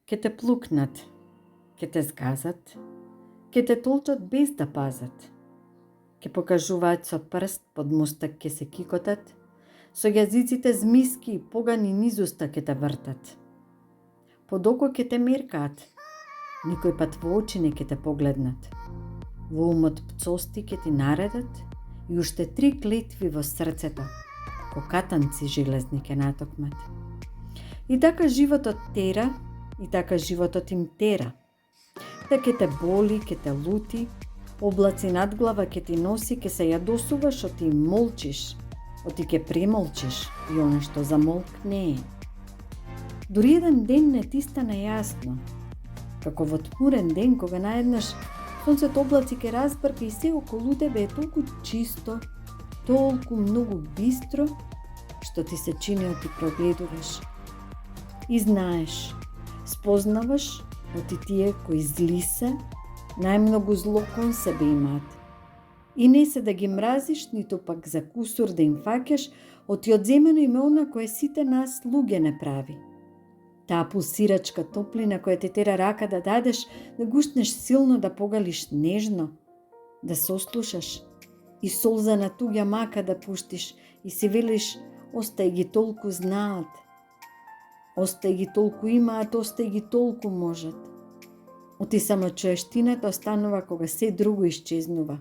Ке те плукнат, ке те згазат, ке те толчат без да пазат. Ке покажуваат со прст под мустак ке се кикотат, со јазиците змиски и погани низ уста ке те вртат. Под око ке те меркаат, никој пат во очи не ке те погледнат. Во умот пцости ке ти наредат и уште 3 клетви во срцето, ко катанци железни ке натокмат. И така животот тера, и така животот им тера. Та ке те боли, ке те лути, облаци над глава ке ти носи, ке се јадосуваш, оти молчиш, оти ке премолчиш и оно што замолкне. Дури еден ден не ти стане јасно, како во тмурен ден кога наеднаш сонцето облаци ке разбрка и се околу тебе е толку чисто, толку многу бистро, што ти се чини оти прогледуваш. И знаеш, спознаваш оти тие кои зли се, најмногу зло кон себе имаат. И не се да ги мразиш, ниту пак за кусур да им фаќаш, оти одземено име она кое сите нас луѓе не прави. Таа пулсирачка топлина која те тера рака да дадеш, да гушнеш силно, да погалиш нежно, да сослушаш и солза на туѓа мака да пуштиш и си велиш, остај ги толку знаат, остај ги толку имаат, остај ги толку можат. Оти само чуештината останува кога се друго исчезнува,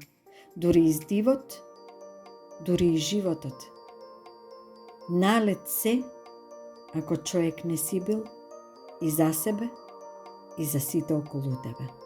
дури и здивот, дури и животот. Налет се, ако човек не си бил и за себе, и за сите околу тебе.